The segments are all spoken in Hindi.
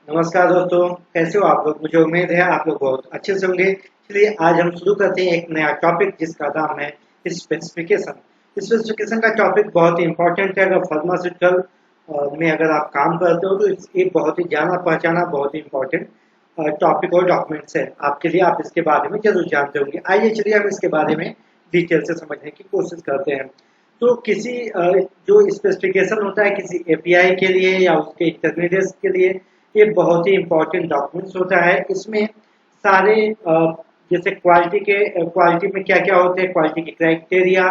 नमस्कार दोस्तों, कैसे हो आप लोग। मुझे उम्मीद है आप लोग बहुत अच्छे से होंगे। चलिए आज हम शुरू करते हैं एक नया टॉपिक जिसका नाम है स्पेसिफिकेशन। स्पेसिफिकेशन का टॉपिक बहुत ही इंपॉर्टेंट है। अगर फार्मास्यूटिकल में अगर आप काम करते हो तो ये बहुत ही जाना पहचाना बहुत ही इंपॉर्टेंट टॉपिक और डॉक्यूमेंट्स है आपके लिए। आप इसके बारे में जरूर जानते होंगे। आइए चलिए हम इसके बारे में डिटेल से समझने की कोशिश करते हैं। तो किसी जो स्पेसिफिकेशन होता है किसी एपीआई के लिए या उसके इंटरमीडिएट्स के लिए, ये बहुत ही इंपॉर्टेंट डॉक्यूमेंट्स होता है। इसमें सारे जैसे क्वालिटी में क्या क्या होते हैं, क्वालिटी के क्राइटेरिया,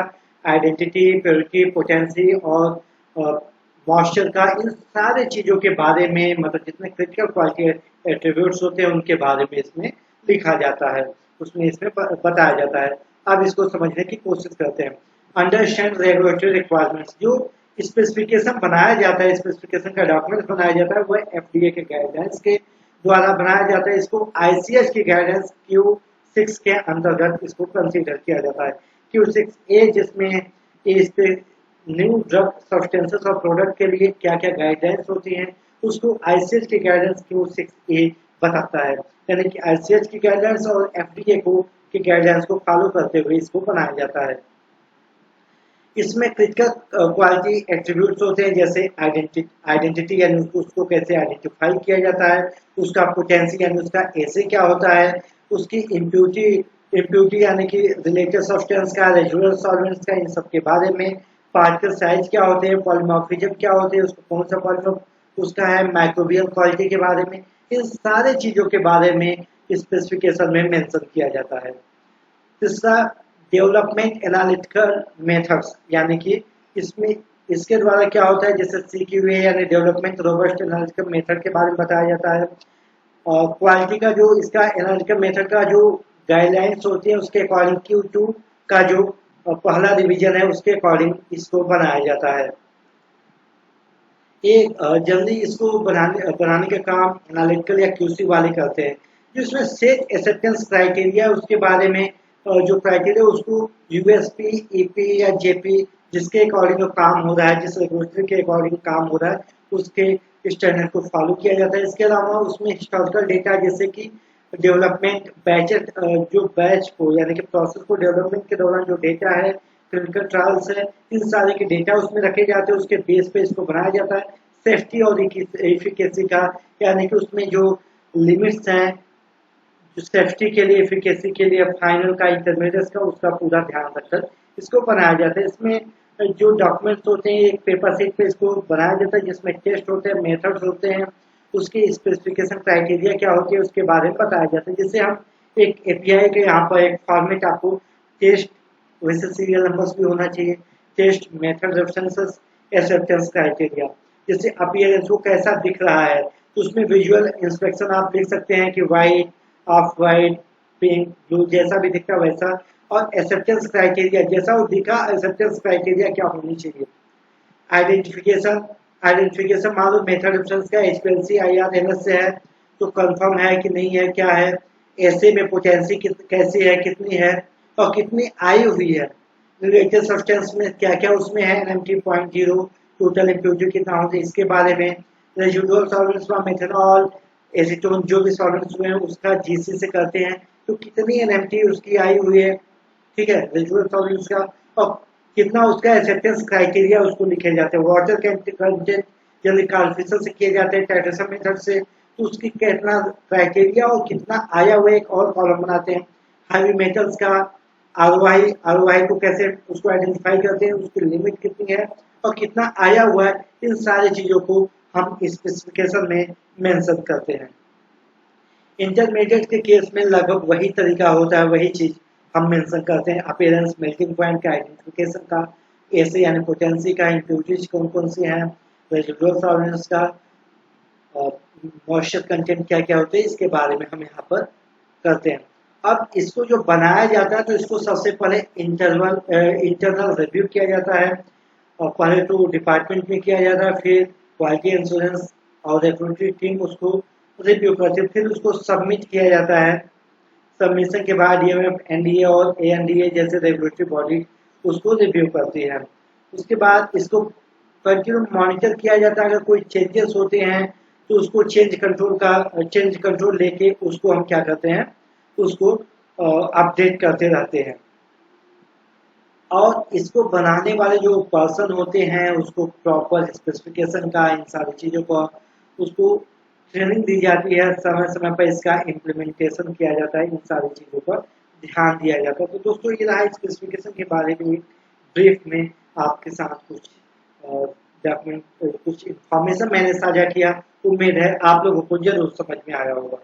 आइडेंटिटी, प्योरिटी, पोटेंसी और मॉइस्चर का, इन सारे चीजों के बारे में, मतलब जितने क्रिटिकल क्वालिटी एट्रीब्यूट्स होते हैं उनके बारे में इसमें लिखा जाता है, उसमें इसमें बताया जाता है। अब इसको समझने की कोशिश करते हैं। Understand regulatory requirements. जो स्पेसिफिकेशन बनाया जाता है, स्पेसिफिकेशन का डॉक्यूमेंट बनाया जाता है, वह एफडीए के गाइडलाइंस के द्वारा बनाया जाता है। इसको आईसीएच की गाइडेंस Q6 के अंतर्गत इसको कंसीडर किया जाता है। Q6A जिसमें इस न्यू ड्रग सब्सटेंसेस और प्रोडक्ट के लिए क्या क्या गाइडलाइंस होती हैं, उसको आईसीएच की गाइडेंस Q6A बताता है। यानी कि आईसीएच की गाइडलाइंस और एफडीए को की गाइडलाइंस को फॉलो करते हुए इसको बनाया जाता है। इसमें क्रिटिकल क्वालिटी एट्रीब्यूट्स होते हैं, जैसे आइडेंटिटी यानी उसको कैसे आइडेंटिफाई किया जाता है, उसका पोटेंसी यानी उसका एसे क्या होता है, उसकी इम्प्यूरिटी यानी कि रिलेटेड सब्सटेंस का, रेजिडुअल सॉल्वेंट्स का, इन सब के बारे में। पार्टिकल साइज क्या होते हैं, पॉलीमॉर्फिज्म क्या होते हैं, उसको कौन सा पॉलीमॉर्फ उसका है, माइक्रोबियल क्वालिटी के बारे में, इन सारे चीजों के बारे में स्पेसिफिकेशन में मेंशन किया जाता है। तीसरा, डेवलपमेंट एनालिटिकल मेथड्स, यानी कि इसमें इसके द्वारा क्या होता है, जैसे सीक्यूए यानी डेवलपमेंट रोबस्ट एनालिटिकल मेथड के बारे में बताया जाता है। और क्वालिटी का जो इसका एनालिटिकल मेथड का जो गाइडलाइंस होती है उसके अकॉर्डिंग Q2 का जो पहला रिवीजन है उसके अकॉर्डिंग इसको बनाया जाता है। एक जल्दी इसको बनाने का काम एनालिटिकल या क्यूसी वाले करते हैं। जो इसमें सेट एक्सेप्टेंस क्राइटेरिया उसके बारे में जो क्राइटेरिया उसको यूएसपी, ईपी या जेपी जिसके अकॉर्डिंग काम हो रहा है, जिस रेगुलेटरी के अकॉर्डिंग काम हो रहा है, उसके स्टैंडर्ड को फॉलो किया जाता है। इसके अलावा उसमें हिस्टोरिकल डेटा जैसे कि डेवलपमेंट बैचेस, जो बैच को यानी कि प्रोसेस को डेवलपमेंट के दौरान जो डेटा है, क्लिनिकल ट्रायल्स है, इन सारे के डेटा उसमें रखे जाते हैं, उसके बेस पे इसको बनाया जाता है। सेफ्टी और एफिकेसी का, यानी कि उसमें जो लिमिट्स हैं, जो सेफ्टी के लिए, एफिकेसी के लिए, फाइनल का, इंटरमीडिएट का, उसका पूरा ध्यान रखकर इसको बनाया जाता है। इसमें जो डॉक्यूमेंट्स होते हैं एक पेपर शीट पे इसको बनाया जाता है, जिसमें टेस्ट होते हैं, मेथड्स होते हैं, उसकी स्पेसिफिकेशन क्राइटेरिया क्या होती है उसके बारे में बताया जाता है। जैसे हम एक एपीआई के यहाँ पर एक फॉर्मेट आपको टेस्ट, वैसे सीरियल नंबर्स भी होना चाहिए, test, method, references, acceptance criteria. जैसे अपीयरेंस वो कैसा दिख रहा है, तो उसमें विजुअल इंस्पेक्शन आप लिख सकते हैं कि white, of white, pink, blue, जैसा भी दिखता वैसा। और एक्सेप्टेंस क्राइटेरिया जैसा वो दिखा, एक्सेप्टेंस क्राइटेरिया क्या होनी चाहिए। आइडेंटिफिकेशन आइडेंटिफिकेशन मान लो मेथड रेफरेंस का एचपीएलसी आईआरएमएस से है तो कंफर्म है कि नहीं है, क्या है, ऐसे में पोटेंसी कैसी है, कितनी है और कितनी आई हुई है। रिलेटेड सब्सटेंस में क्या क्या उसमें है, NMT.0, टोटल इम्प्योरिटी कितना होता है इसके बारे में। रेजिडुअल सॉल्वेंट्स में मेथनॉल, एसीटोन, जो भी सॉल्वेंट्स हुए हैं उसका जीसी से करते हैं तो कितनी NMT उसकी आई हुई है, ठीक है, रेजिडुअल सॉल्वेंट्स का, और कितना उसका एक्सेप्टेंस क्राइटेरिया उसको लिखे जाते हैं। वाटर कंटेंट जल्दी कार्फिसल से किए जाते हैं, टाइट्रेशन मेथड से, तो उसकी कितना क्राइटेरिया और कितना आया हुआ एक और कॉलम बनाते हैं। हैवी मेटल्स का आरओआई को कैसे उसको आइडेंटिफाई करते हैं, उसकी लिमिट कितनी है और कितना आया हुआ है, इन सारी चीजों को हम स्पेसिफिकेशन में मेंशन करते हैं। इंटरमीडिएट के केस में लगभग वही तरीका होता है, वही चीज हम मेंशन करते हैं। अपीयरेंस, मेल्टिंग पॉइंट का, आइडेंटिफिकेशन का, एसे यानी पोटेंसी का, इम्प्यूरिटीज कौन कौन सी हैं, रेजिडुअल सॉल्वेंट्स का, और मॉइस्चर कंटेंट क्या क्या होते हैं, इसके बारे में हम यहाँ पर करते हैं। अब इसको जो बनाया जाता है तो इसको सबसे पहले इंटरनल रिव्यू किया जाता है, और पहले तो डिपार्टमेंट में किया जाता है, फिर क्वालिटी इंश्योरेंस और रेगुलेटरी टीम उसको रिव्यू करती है, फिर उसको सबमिट किया जाता है। सबमिशन के बाद DMF, NDA और ANDA जैसे रेगुलेटरी बॉडी उसको रिव्यू करती है। उसके बाद इसको कंटिन्यू मॉनिटर किया जाता है, अगर कोई चेंजेस होते हैं तो उसको चेंज कंट्रोल लेके उसको हम क्या करते हैं, उसको अपडेट करते रहते हैं। और इसको बनाने वाले जो पर्सन होते हैं उसको प्रॉपर स्पेसिफिकेशन का, इन सारी चीज़ों को उसको ट्रेनिंग दी जाती है, समय समय पर इसका इम्प्लीमेंटेशन किया जाता है, इन सारी चीज़ों पर ध्यान दिया जाता है। तो दोस्तों ये रहा स्पेसिफिकेशन के बारे में ब्रीफ में आपके साथ कुछ डॉक्यूमेंट कुछ इंफॉर्मेशन मैंने साझा किया। उम्मीद है आप लोगों को जरूर समझ में आया होगा।